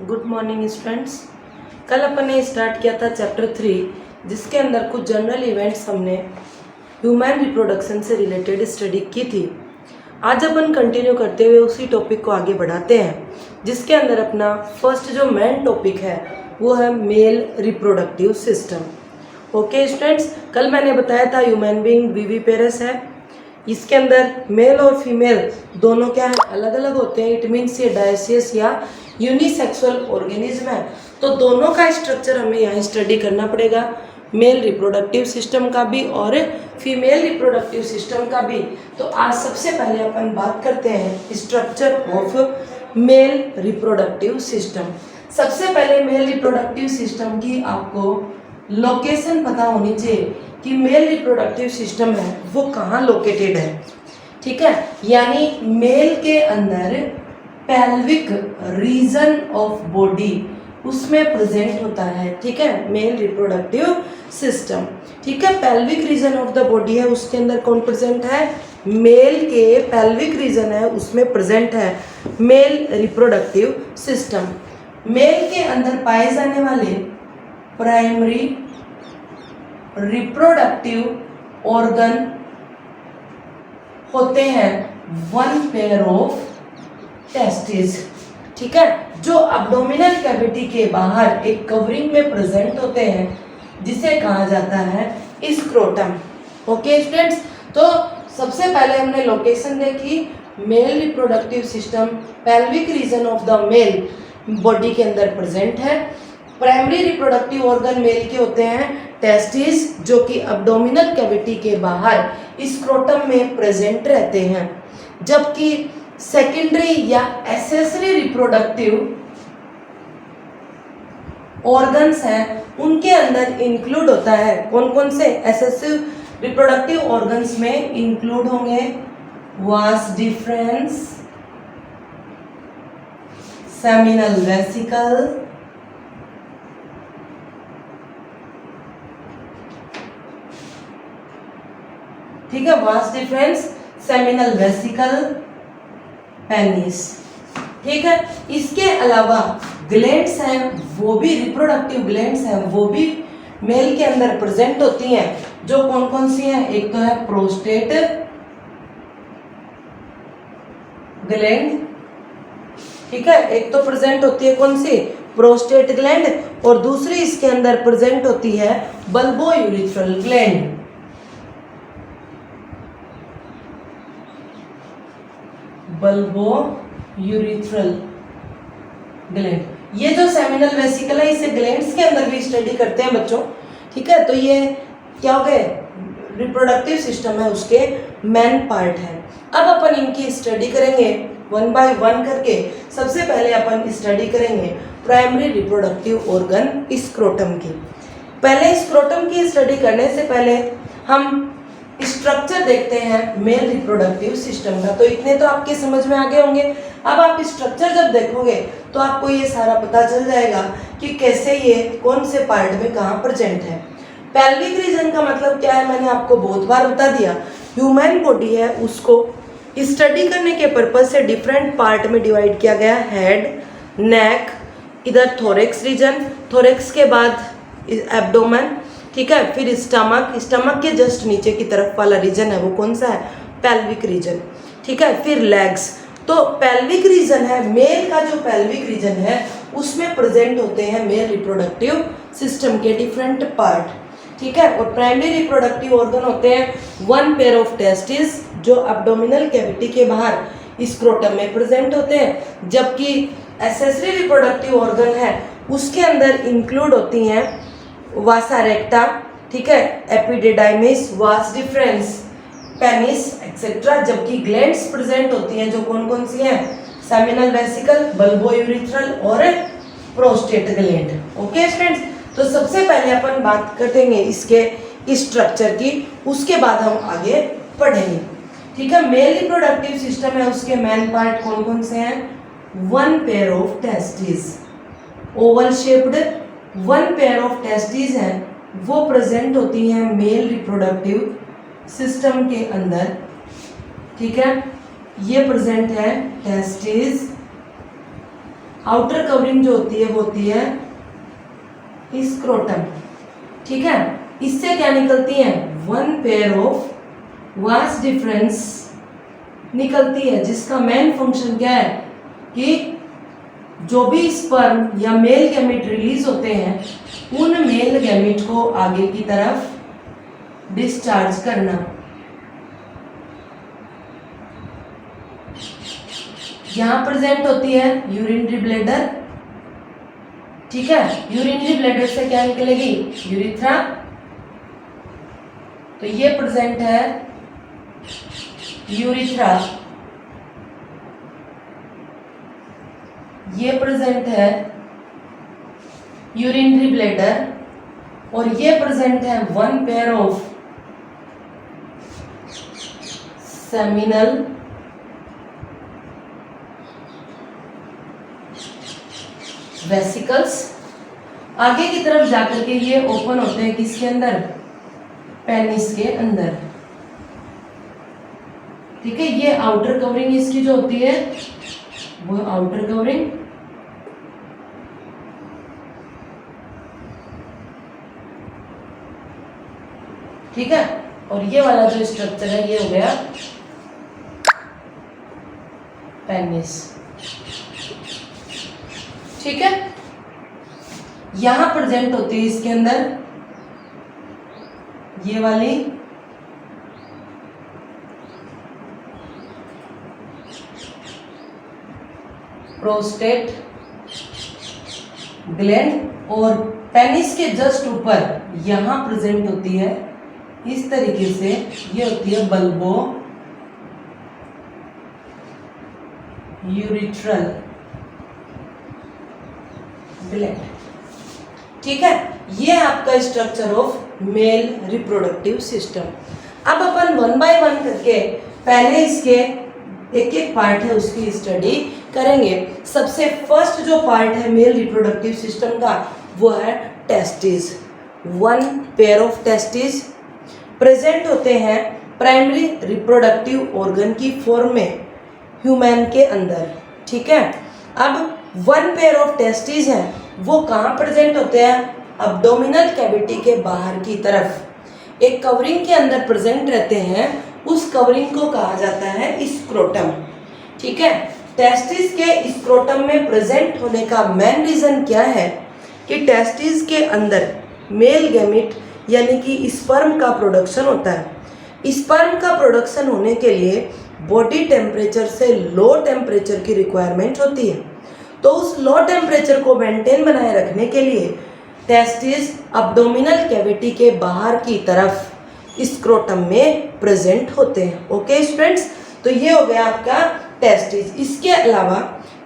Good morning students. कल अपन ने start किया था चैप्टर 3 जिसके अंदर कुछ जनरल इवेंट्स हमने ह्यूमन रिप्रोडक्शन से रिलेटेड स्टडी की थी। आज अपन कंटिन्यू करते हुए उसी टॉपिक को आगे बढ़ाते हैं, जिसके अंदर अपना फर्स्ट जो मेन टॉपिक है वो है mail reproductive system. Okay students, कल मैंने बताया था ह्यूमन बीइंग विविपेरस है। इसके अंदर मेल और फीमेल दोनों क्या है, अलग अलग होते हैं। इट मीन्स ये डायसियस या यूनिसेक्सुअल ऑर्गेनिज्म है। तो दोनों का स्ट्रक्चर हमें यहाँ स्टडी करना पड़ेगा, मेल रिप्रोडक्टिव सिस्टम का भी और फीमेल रिप्रोडक्टिव सिस्टम का भी। तो आज सबसे पहले अपन बात करते हैं structure of male reproductive system. सबसे पहले मेल रिप्रोडक्टिव सिस्टम की आपको लोकेशन पता होनी चाहिए कि मेल रिप्रोडक्टिव सिस्टम है वो कहाँ लोकेटेड है। ठीक है, यानी मेल के अंदर पेल्विक रीजन ऑफ बॉडी उसमें प्रेजेंट होता है। ठीक है, मेल रिप्रोडक्टिव सिस्टम। ठीक है, pelvic region of the body है, उसके अंदर कौन प्रेजेंट है, मेल के पेल्विक रीजन है उसमें प्रेजेंट है मेल रिप्रोडक्टिव सिस्टम। मेल के अंदर पाए जाने वाले प्राइमरी रिप्रोडक्टिव ऑर्गन होते हैं वन पेयर ऑफ टेस्टिस। ठीक है, जो अब्डोमिनल कैविटी के बाहर एक कवरिंग में प्रेजेंट होते हैं जिसे कहा जाता है स्क्रोटम। ओके स्टूडेंट्स, तो सबसे पहले हमने लोकेशन देखी, male reproductive system pelvic region of the male body के अंदर प्रेजेंट है। प्राइमरी रिप्रोडक्टिव ऑर्गन मेल के होते हैं टेस्टिस, जो कि अब्डोमिनल कैविटी के बाहर स्क्रोटम में प्रेजेंट रहते हैं। जबकि सेकेंडरी या एसेसरी रिप्रोडक्टिव ऑर्गन्स हैं उनके अंदर इंक्लूड होता है कौन कौन से, एसेसिव रिप्रोडक्टिव ऑर्गन्स में इंक्लूड होंगे वास डिफरेंस, सेमिनल वेसिकल, ठीक है, vas deferens, seminal vesicle, penis. ठीक है, इसके अलावा ग्लैंड्स हैं, वो भी रिप्रोडक्टिव ग्लैंड्स हैं, वो भी मेल के अंदर प्रेजेंट होती हैं। जो कौन कौन सी हैं, एक तो है प्रोस्टेट ग्लैंड। ठीक है, एक तो प्रेजेंट होती है कौन सी, प्रोस्टेट ग्लैंड, और दूसरी इसके अंदर प्रेजेंट होती है bulbo urethral gland. Bulbo urethral gland. ये जो सेमिनल वेसिकल है इसे ग्लैंड्स के अंदर भी स्टडी करते हैं बच्चों। ठीक है, तो ये क्या हो गए, रिप्रोडक्टिव सिस्टम है उसके मेन पार्ट है। अब अपन इनकी स्टडी करेंगे वन बाय वन करके। सबसे पहले अपन स्टडी करेंगे प्राइमरी रिप्रोडक्टिव ऑर्गन स्क्रोटम की। पहले स्क्रोटम की स्टडी करने से पहले हम स्ट्रक्चर देखते हैं मेल रिप्रोडक्टिव सिस्टम का। तो इतने तो आपके समझ में आ गए होंगे। अब आप स्ट्रक्चर जब देखोगे तो आपको ये सारा पता चल जाएगा कि कैसे ये कौन से पार्ट में कहाँ प्रेजेंट है। पेल्विक रीजन का मतलब क्या है, मैंने आपको बहुत बार बता दिया। ह्यूमन बॉडी है उसको स्टडी करने के पर्पज से डिफरेंट पार्ट में डिवाइड किया गया। हेड, नेक, इधर थोरेक्स रीजन, थोरेक्स के बाद एब्डोमेन, ठीक है, फिर स्टमक, स्टमक के जस्ट नीचे की तरफ वाला रीजन है वो कौन सा है, पेल्विक रीजन। ठीक है, फिर लेग्स। तो पेल्विक रीजन है, मेल का जो पेल्विक रीजन है उसमें प्रेजेंट होते हैं मेल रिप्रोडक्टिव सिस्टम के डिफरेंट पार्ट। ठीक है, और प्राइमरी रिप्रोडक्टिव ऑर्गन होते हैं वन पेयर ऑफ टेस्टिस, जो अब्डोमिनल कैविटी के बाहर स्क्रोटम में प्रेजेंट होते हैं। जबकि एसेसरी रिप्रोडक्टिव ऑर्गन है उसके अंदर इंक्लूड होती हैं वासा रेक्टा, ठीक है, epididymis, vas deferens, penis etcetera. जबकि ग्लैंड्स प्रेजेंट होती हैं जो कौन कौन सी हैं, सेमिनल वेसिकल, बल्बो यूरिथ्रल और प्रोस्टेट ग्लैंड। ओके स्टूडेंट्स, तो सबसे पहले अपन बात करेंगे इसके स्ट्रक्चर की, उसके बाद हम आगे पढ़ेंगे। ठीक है, मेल रिप्रोडक्टिव सिस्टम है उसके मेन पार्ट कौन कौन से हैं, one pair of testis, Oval shaped one pair of testis हैं वो प्रेजेंट होती हैं मेल रिप्रोडक्टिव सिस्टम के अंदर। ठीक है, ये प्रेजेंट है टेस्टिस, आउटर कवरिंग जो होती है वो होती है स्क्रोटम, ठीक है। इससे क्या निकलती है, one pair of vas deferens निकलती है, जिसका मेन फंक्शन क्या है कि जो भी स्पर्म या मेल गैमेट रिलीज होते हैं उन मेल गैमेट को आगे की तरफ डिस्चार्ज करना। यहां प्रेजेंट होती है यूरिनरी ब्लैडर, ठीक है। यूरिनरी ब्लैडर से क्या निकलेगी, यूरिथ्रा। तो ये प्रेजेंट है यूरिथ्रा, ये प्रेजेंट है यूरिनरी ब्लैडर, और ये प्रेजेंट है one pair of seminal vesicles. आगे की तरफ जाकर के ये ओपन होते हैं किसके अंदर, पेनिस के अंदर, ठीक है। ये आउटर कवरिंग इसकी जो होती है वो आउटर कवरिंग, ठीक है। और ये वाला जो स्ट्रक्चर है ये हो गया पेनिस, ठीक है। यहां प्रेजेंट होती है इसके अंदर ये वाली प्रोस्टेट ग्लैंड, और पेनिस के जस्ट ऊपर यहां प्रेजेंट होती है इस तरीके से, ये होती है बल्बो यूरिथ्रल ग्लैंड, ठीक है। ये आपका structure of male reproductive system. अब अपन वन बाय वन करके पहले इसके एक एक पार्ट है उसकी स्टडी करेंगे। सबसे फर्स्ट जो पार्ट है मेल रिप्रोडक्टिव सिस्टम का वो है testis. One pair of testis present होते हैं प्राइमरी रिप्रोडक्टिव ऑर्गन की फॉर्म में ह्यूमन के अंदर, ठीक है। अब वन पेयर ऑफ टेस्टिस है वो कहाँ प्रेजेंट होते हैं, अब्डोमिनल कैविटी के बाहर की तरफ एक कवरिंग के अंदर प्रेजेंट रहते हैं, उस कवरिंग को कहा जाता है स्क्रोटम, ठीक है। टेस्टिस के स्क्रोटम में प्रेजेंट होने का मेन रीजन क्या है कि टेस्टिस के अंदर मेल गैमेट यानी कि स्पर्म का प्रोडक्शन होता है। स्पर्म का प्रोडक्शन होने के लिए बॉडी टेम्परेचर से लो टेम्परेचर की रिक्वायरमेंट होती है, तो उस लो टेम्परेचर को मेंटेन बनाए रखने के लिए टेस्टिस अब्डोमिनल कैविटी के बाहर की तरफ स्क्रोटम में प्रेजेंट होते हैं। ओके स्टूडेंट्स, तो ये हो गया आपका टेस्टिस। इसके अलावा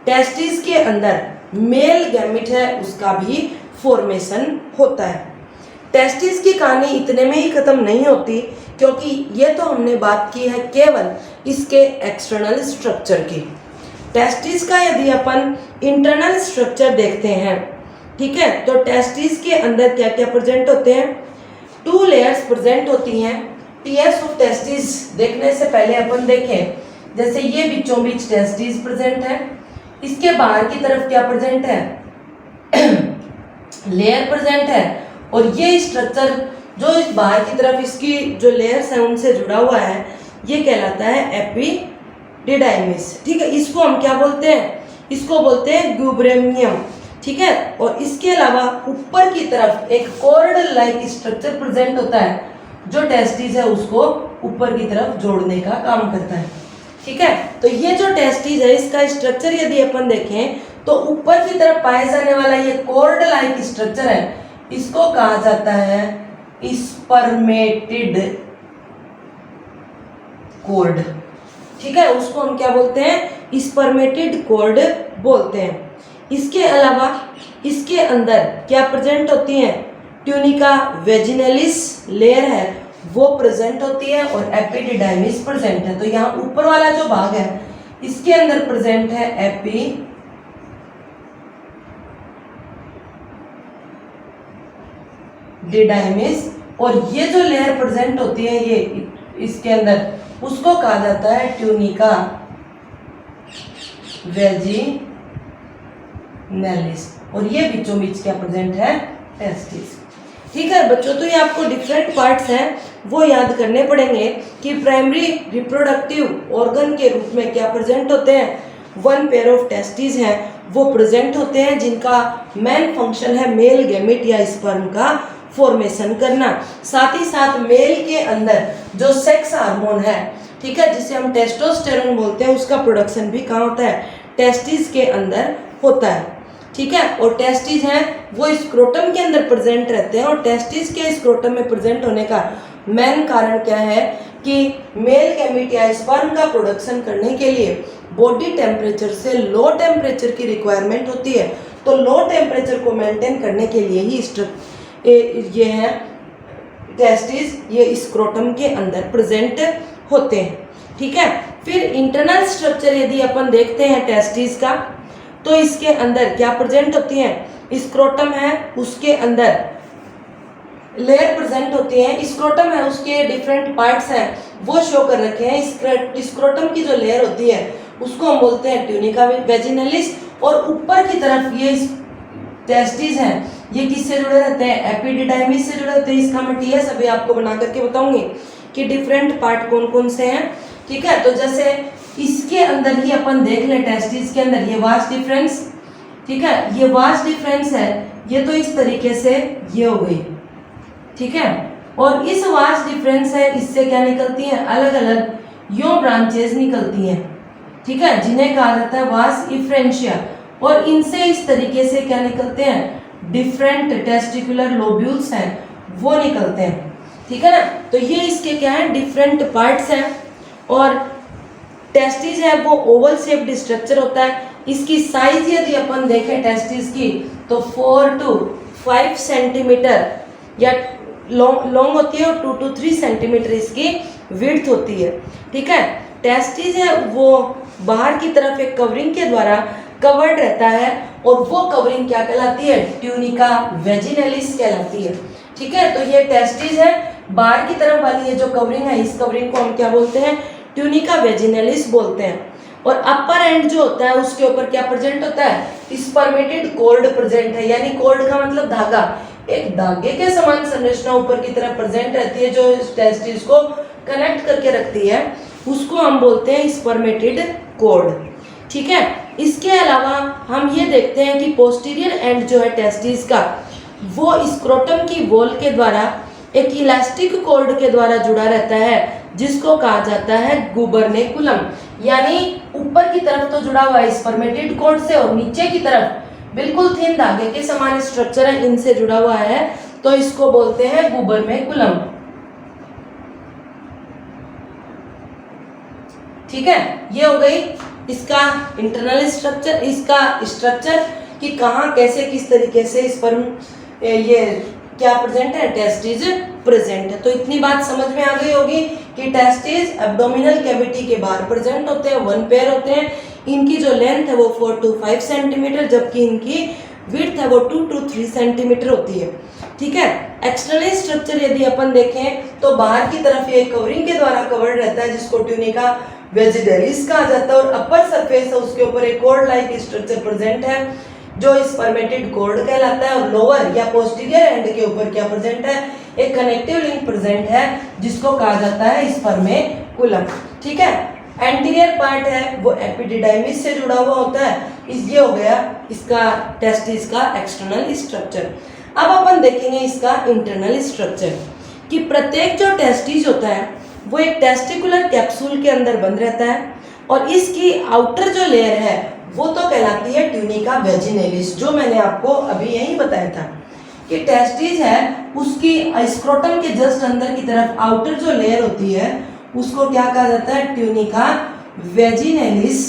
टेस्टिस के अंदर मेल गैमेट है उसका भी फॉर्मेशन होता है। टेस्टिस की कहानी इतने में ही खत्म नहीं होती, क्योंकि ये तो हमने बात की है केवल इसके एक्सटर्नल स्ट्रक्चर की। टेस्टिस का यदि अपन इंटरनल स्ट्रक्चर देखते हैं, ठीक है, तो टेस्टिस के अंदर क्या क्या प्रेजेंट होते हैं, टू लेयर्स प्रेजेंट होती हैं। टीयर्स ऑफ टेस्टिस देखने से पहले अपन देखें, जैसे ये बीचों बीच टेस्टिस प्रेजेंट है, इसके बाहर की तरफ क्या प्रेजेंट है लेयर प्रेजेंट है, और ये स्ट्रक्चर जो इस बाहर की तरफ इसकी जो लेयर्स हैं उनसे जुड़ा हुआ है ये कहलाता है एपिडिडाइमिस, ठीक है। इसको हम क्या बोलते हैं, इसको बोलते हैं ग्यूब्रेमियम, ठीक है। और इसके अलावा ऊपर की तरफ एक कॉर्ड लाइक स्ट्रक्चर प्रेजेंट होता है जो टेस्टिस है उसको ऊपर की तरफ जोड़ने का काम करता है, ठीक है। तो ये जो टेस्टिस है इसका स्ट्रक्चर यदि अपन देखें तो ऊपर की तरफ पाए जाने वाला ये कॉर्ड लाइक स्ट्रक्चर है, इसको कहा जाता है स्पर्मेटिड कॉर्ड, ठीक है। उसको हम क्या बोलते हैं, स्पर्मेटिड कॉर्ड बोलते हैं। इसके अलावा इसके अंदर क्या प्रेजेंट होती हैं, ट्यूनिका वेजिनलिस लेयर है वो प्रेजेंट होती है, और एपिडिडाइमिस प्रेजेंट है। तो यहाँ ऊपर वाला जो भाग है इसके अंदर प्रेजेंट है एपिडिडाइमिस, और ये जो लेयर प्रेजेंट होती है ये इसके अंदर उसको कहा जाता है ट्यूनिका वेजिनलिस, ठीक है। ट्यूनिका वेजिनलिस, और ये जो लेयर प्रेजेंट होती है ये इसके अंदर उसको कहा जाता है ट्यूनिका वेजिनलिस, ठीक है। उसको कहा जाता है ट्यूनिका वेजिनलिस, और ये जो लेयर प्रेजेंट होती है ये इसके अंदर उसको कहा जाता है ट्यूनिका वेजिनलिस, वेजिनेलिस, और ये बीचों बीच क्या प्रेजेंट है, टेस्टिस। ठीक है बच्चों, तो ये आपको डिफरेंट पार्ट्स हैं वो याद करने पड़ेंगे कि प्राइमरी रिप्रोडक्टिव ऑर्गन के रूप में क्या प्रेजेंट होते हैं, वन पेयर ऑफ टेस्टिस हैं वो प्रेजेंट होते हैं, जिनका मेन फंक्शन है मेल गैमेट या स्पर्म का फॉर्मेशन करना। साथ ही साथ मेल के अंदर जो सेक्स हार्मोन है, ठीक है, जिसे हम टेस्टोस्टेरोन बोलते हैं, उसका प्रोडक्शन भी कहाँ होता है, टेस्टिस के अंदर होता है। ठीक है, और टेस्टिस हैं वो स्क्रोटम के अंदर प्रेजेंट रहते हैं, और टेस्टिस के स्क्रोटम में प्रेजेंट होने का मेन कारण क्या है कि मेल गैमेट या स्पर्म का प्रोडक्शन करने के लिए बॉडी टेम्परेचर से लो टेम्परेचर की रिक्वायरमेंट होती है। तो लो टेम्परेचर को मेंटेन करने के लिए ही ये है टेस्टिस, ये स्क्रोटम के अंदर प्रेजेंट होते हैं। ठीक है, फिर इंटरनल स्ट्रक्चर यदि अपन देखते हैं टेस्टिस का, तो इसके अंदर क्या प्रेजेंट होती है, स्क्रोटम है उसके अंदर लेयर प्रेजेंट होती है, स्क्रोटम है उसके डिफरेंट पार्ट्स हैं वो शो कर रखे हैं। स्क्रोटम की जो लेयर होती है उसको हम बोलते हैं ट्यूनिका वेजिनलिस, और ऊपर की तरफ ये टेस्टिस हैं ये किससे जुड़े रहते हैं, एपिडिडाइमिस से जुड़े रहते हैं। इसका मैं टीएस अभी आपको बना करके बताऊंगी कि डिफरेंट पार्ट कौन कौन से हैं। ठीक है, तो जैसे इसके अंदर ही अपन देख ले, टेस्टिस के अंदर ये वास्ट डिफरेंस, ठीक है, ये वास्ट डिफरेंस है, ये तो इस तरीके से ये हो गई। ठीक है, और इस वास्ट डिफरेंस है इससे क्या निकलती हैं, अलग अलग यो ब्रांचेस निकलती हैं। ठीक है, जिन्हें कहा जाता है वास इफ्रेंशिया, और इनसे इस तरीके से क्या निकलते हैं, डिफरेंट टेस्टिकुलर लोब्यूल्स हैं वो निकलते हैं। ठीक है ना, तो ये इसके क्या है, डिफरेंट पार्ट्स हैं। और टेस्टिस है वो ओवल शेप्ड स्ट्रक्चर होता है। इसकी साइज यदि अपन देखें टेस्टिस की, तो 4 to 5 सेंटीमीटर या लॉन्ग होती है, और 2 to 3 सेंटीमीटर इसकी विड्थ होती है। ठीक है, टेस्टिस है वो बाहर की तरफ एक कवरिंग के द्वारा कवर्ड रहता है, और वो कवरिंग क्या कहलाती है, ट्यूनिका वेजिनलिस कहलाती है। ठीक है, तो ये टेस्टिस है, बाहर की तरफ वाली ये जो कवरिंग है, इस कवरिंग को हम क्या बोलते हैं, ट्यूनिका वेजिनलिस बोलते हैं। और अपर एंड जो होता है उसके ऊपर क्या प्रेजेंट होता है, स्पर्मेटेड कॉर्ड प्रेजेंट है, यानी कॉर्ड का मतलब धागा, एक धागे के समान संरचना ऊपर की तरफ प्रेजेंट रहती है जो टेस्टिस को कनेक्ट करके रखती है, उसको हम बोलते हैं स्पर्मेटेड कॉर्ड। ठीक है, इसके अलावा हम ये देखते हैं कि पोस्टीरियर एंड जो है टेस्टिस का, वो स्क्रोटम की वॉल के द्वारा एक इलास्टिक कॉर्ड के द्वारा जुड़ा रहता है, जिसको कहा जाता है गुबर्नेकुलम। यानी ऊपर की तरफ तो जुड़ा हुआ है स्पर्मेटेड कॉर्ड से, और नीचे की तरफ बिल्कुल थिन धागे के समान स्ट्रक्चर है, इनसे जुड़ा हुआ है, तो इसको बोलते हैं गुबर्नेकुलम। ठीक है, ये हो गई इसका इंटरनल स्ट्रक्चर, इसका स्ट्रक्चर कि कहाँ कैसे किस तरीके से स्पर्म ये क्या प्रेजेंट है, टेस्टिस प्रेजेंट है। तो इतनी बात समझ में आ गई होगी कि टेस्टिस एब्डोमिनल कैविटी के बाहर प्रेजेंट होते हैं, वन पेयर होते हैं, इनकी जो लेंथ है वो 4 to 5 सेंटीमीटर, जबकि इनकी विड्थ है वो 2 to 3 सेंटीमीटर होती है। ठीक है, एक्सटर्नल स्ट्रक्चर यदि अपन देखें तो बाहर की तरफ ये कवरिंग के द्वारा कवर्ड रहता है, जिसको ट्यूनिका वेजिनलिस कहा जाता है, और अपर सरफेस है उसके ऊपर एक कॉर्ड लाइक स्ट्रक्चर प्रेजेंट है जो स्पर्मेटेड कॉर्ड कहलाता है, और लोअर या पोस्टीरियर एंड के ऊपर क्या प्रेजेंट है, एक कनेक्टिव लिंक प्रेजेंट है जिसको कहा जाता है स्पर्मेकुलम। ठीक है, एंटीरियर पार्ट है वो एपिडिडाइमिस से जुड़ा हुआ होता है। ये हो गया इसका टेस्टिस का एक्सटर्नल स्ट्रक्चर। अब अपन देखेंगे इसका इंटरनल स्ट्रक्चर कि प्रत्येक जो टेस्टिस होता है वो एक टेस्टिकुलर कैप्सूल के अंदर बंद रहता है, और इसकी आउटर जो लेयर है वो तो कहलाती है ट्यूनिका वेजिनलिस, जो मैंने आपको अभी यही बताया था कि टेस्टिस है उसकी स्क्रोटम के जस्ट अंदर की तरफ आउटर जो लेयर होती है उसको क्या कहा जाता है, ट्यूनिका वेजिनलिस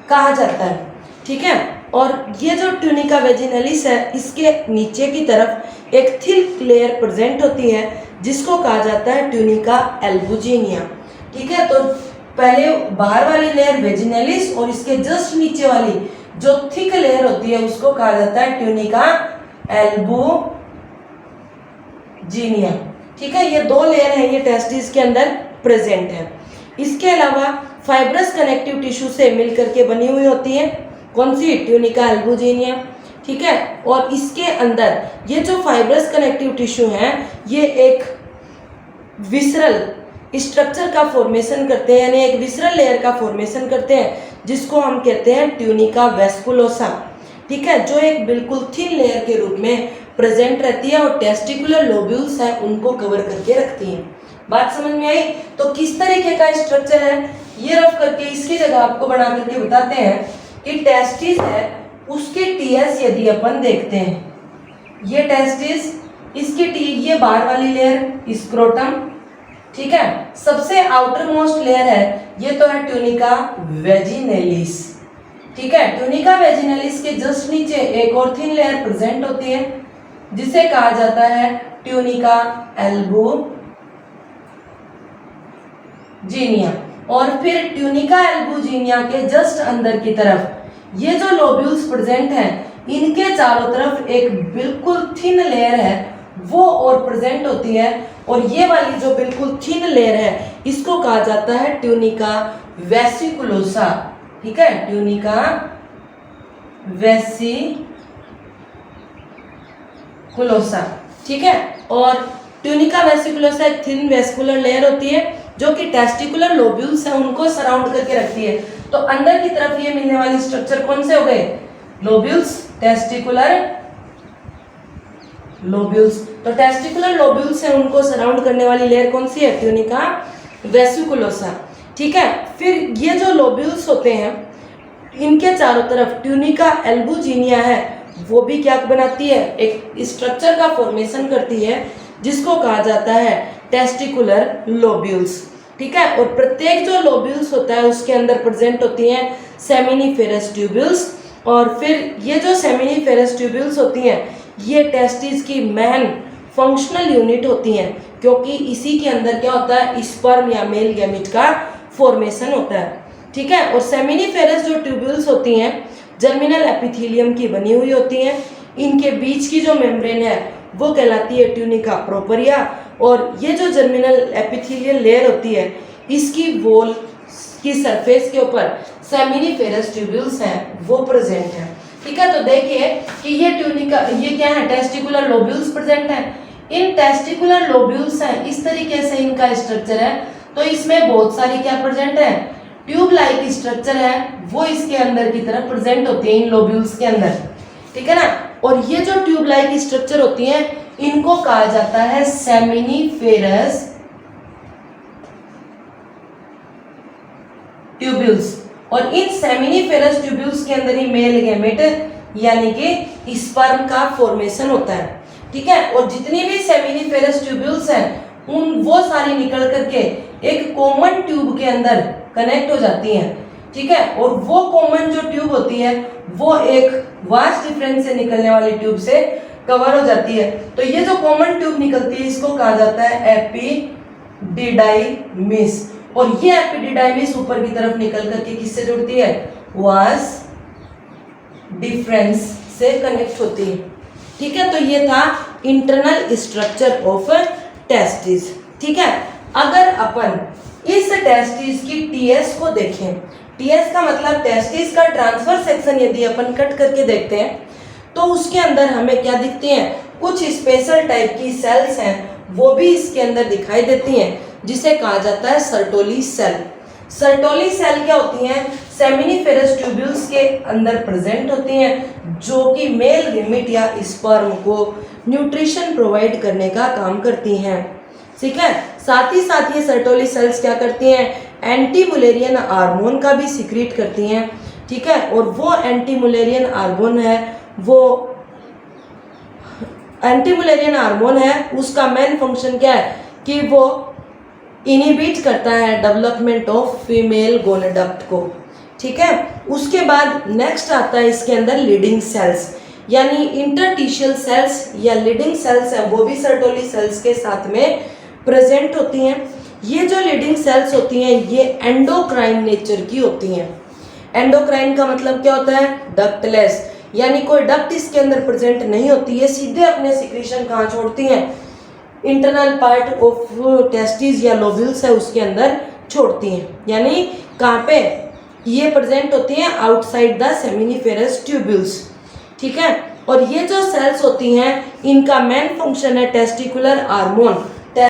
कहा जाता है। ठीक है, और ये जो ट्यूनिका वेजिनलिस है इसके नीचे की तरफ एक थिक लेयर प्रेजेंट होती है जिसको कहा जाता है ट्यूनिका एल्बुजिनिया। ठीक है, तो पहले बाहर वाली लेयर वेजिनलिस, और इसके जस्ट नीचे वाली जो थिक लेयर होती है उसको कहा जाता है ट्यूनिका एल्बुजिनिया। ठीक है, ये दो लेयर है ये टेस्टिस के अंदर प्रेजेंट है। इसके अलावा फाइब्रस कनेक्टिव टिश्यू से मिलकर के बनी हुई होती है। कौन सी, ट्यूनिका एल्बुजिनिया, ठीक है। और इसके अंदर ये जो फाइब्रस कनेक्टिव टिश्यू हैं ये एक विसरल स्ट्रक्चर का फॉर्मेशन करते हैं, यानी एक विसरल लेयर का फॉर्मेशन करते हैं जिसको हम कहते हैं ट्यूनिका वेस्कुलोसा, ठीक है, जो एक बिल्कुल थिन लेयर के रूप में प्रेजेंट रहती है और टेस्टिकुलर लोब्यूल्स है उनको कवर करके रखती हैं। बात समझ में आई? तो किस तरीके का स्ट्रक्चर है ये रफ करके इसकी जगह आपको बना करके बताते हैं कि टेस्टिस है उसके टीएस यदि अपन देखते हैं, ये टेस्टिस, इसकी टी, ये बाहर वाली लेयर स्क्रोटम, ठीक है, सबसे आउटर मोस्ट लेयर है ये तो है ट्यूनिका वेजिनेलिस, ठीक है। ट्यूनिका वेजिनेलिस के जस्ट नीचे एक और थिन लेयर प्रेजेंट होती है जिसे कहा जाता है ट्यूनिका एल्बुजिनिया। और फिर ट्यूनिका एल्बुजिनिया के जस्ट अंदर की तरफ ये जो लोब्यूल्स प्रेजेंट हैं इनके चारों तरफ एक बिल्कुल थिन लेयर है वो और प्रेजेंट होती है, और ये वाली जो बिल्कुल थिन लेयर है इसको कहा जाता है ट्यूनिका वेसिकुलोसा, ठीक है, ट्यूनिका वेसिकुलोसा, ठीक है। और ट्यूनिका वेसिकुलोसा एक थिन वेस्कुलर लेयर होती है जो कि टेस्टिकुलर लोब्यूल्स है उनको सराउंड करके रखती है। तो अंदर की तरफ ये मिलने वाली स्ट्रक्चर कौन से हो गए, लोब्यूल्स, टेस्टिकुलर लोब्यूल्स। तो टेस्टिकुलर लोब्यूल्स है उनको सराउंड करने वाली लेयर कौन सी है, ट्यूनिका वेसिकुलोसा, ठीक है। फिर ये जो लोब्यूल्स होते हैं इनके चारों तरफ ट्यूनिका एल्बुजिनिया है वो भी क्या बनाती है, एक स्ट्रक्चर का फॉर्मेशन करती है जिसको कहा जाता है टेस्टिकुलर लोब्यूल्स, ठीक है। और प्रत्येक जो लोब्यूल्स होता है उसके अंदर प्रेजेंट होती हैं सेमिनिफेरस ट्यूब्यूल्स, और फिर ये जो सेमिनिफेरस ट्यूब्यूल्स होती हैं ये टेस्टिस की मेन फंक्शनल यूनिट होती हैं क्योंकि इसी के अंदर क्या होता है, स्पर्म या मेल गैमेट का फॉर्मेशन होता है, ठीक है। और सेमिनिफेरस जो ट्यूब्यूल्स होती हैं जर्मिनल एपिथेलियम की बनी हुई होती हैं, इनके बीच की जो मेम्ब्रेन है वो कहलाती है ट्यूनिका प्रोपरिया, और ये जो जर्मिनल एपिथेलियल लेयर होती है इसकी वॉल की सरफेस के ऊपर सेमिनिफेरस ट्यूब्यूल्स हैं वो प्रेजेंट है, ठीक है। तो देखिए कि ये ट्यूनिका, ये क्या है, टेस्टिकुलर लोब्यूल्स प्रेजेंट हैं। इन टेस्टिकुलर लोब्यूल्स हैं इस तरीके से इनका स्ट्रक्चर है, तो इसमें बहुत सारी क्या प्रेजेंट है, ट्यूब लाइक स्ट्रक्चर है वो इसके अंदर की तरफ प्रेजेंट होती है इन लोब्यूल्स के अंदर, ठीक है ना। और ये जो ट्यूब लाइक स्ट्रक्चर होती हैं इनको कहा जाता है सेमिनिफेरस ट्यूब्यूल्स, और इन सेमिनिफेरस ट्यूब्यूल्स के अंदर ही मेल गैमेट यानी कि स्पर्म का फॉर्मेशन होता है, ठीक है। और जितनी भी सेमिनिफेरस ट्यूब्यूल्स हैं उन वो सारी निकल करके एक कॉमन ट्यूब के अंदर कनेक्ट हो जाती हैं, ठीक है। और वो कॉमन जो ट्यूब होती है वो एक वास्ट डिफरेंस से निकलने वाली ट्यूब से कवर हो जाती है। तो ये जो कॉमन ट्यूब निकलती है इसको कहा जाता है एपिडिडाइमिस, और ये एपिडिडाइमिस ऊपर की तरफ निकल करके किससे जुड़ती है, वास्ट डिफरेंस से कनेक्ट होती है, ठीक है। तो ये था इंटरनल स्ट्रक्चर ऑफ टेस्टिस, ठीक है। अगर अपन इस टेस्टिस की टीएस को देखें, टीएस का मतलब टेस्टिस का ट्रांसफर सेक्शन यदि अपन कट करके देखते हैं तो उसके अंदर हमें क्या दिखती हैं, कुछ स्पेशल टाइप की सेल्स हैं वो भी इसके अंदर दिखाई देती हैं जिसे कहा जाता है सर्टोली सेल। सर्टोली सेल क्या होती हैं, सेमिनिफेरस ट्यूब्यूल्स के अंदर प्रेजेंट होती हैं जो कि मेल गैमेट या स्पर्म को न्यूट्रिशन प्रोवाइड करने का काम करती हैं, ठीक है। साथ ही साथ ये सर्टोली सेल्स क्या करती हैं, एंटी मुलेरियन हार्मोन का भी सिक्रीट करती हैं, ठीक है। और वो एंटी मुलेरियन हार्मोन है, वो एंटी मुलेरियन हार्मोन है उसका मेन फंक्शन क्या है कि वो इनहिबिट करता है डेवलपमेंट ऑफ फीमेल गोनेडक्ट को, ठीक है। उसके बाद नेक्स्ट आता है इसके अंदर लीडिंग सेल्स, यानी इंटरटिशियल सेल्स या लीडिंग सेल्स हैं वो भी सर्टोली सेल्स के साथ में प्रेजेंट होती हैं। ये जो लीडिंग सेल्स होती हैं ये एंडोक्राइन नेचर की होती हैं। एंडोक्राइन का मतलब क्या होता है, डक्टलेस, यानी कोई डक्ट इसके अंदर प्रेजेंट नहीं होती है, सीधे अपने सिक्रीशन कहाँ छोड़ती हैं, इंटरनल पार्ट ऑफ टेस्टिस या लोब्यूल्स है उसके अंदर छोड़ती हैं, यानी कहाँ पे, ये प्रेजेंट होती हैं आउटसाइड द सेमिनिफेरस ट्यूब्यूल्स, ठीक है। और ये जो सेल्स होती हैं इनका मेन फंक्शन है टेस्टिकुलर हार्मोन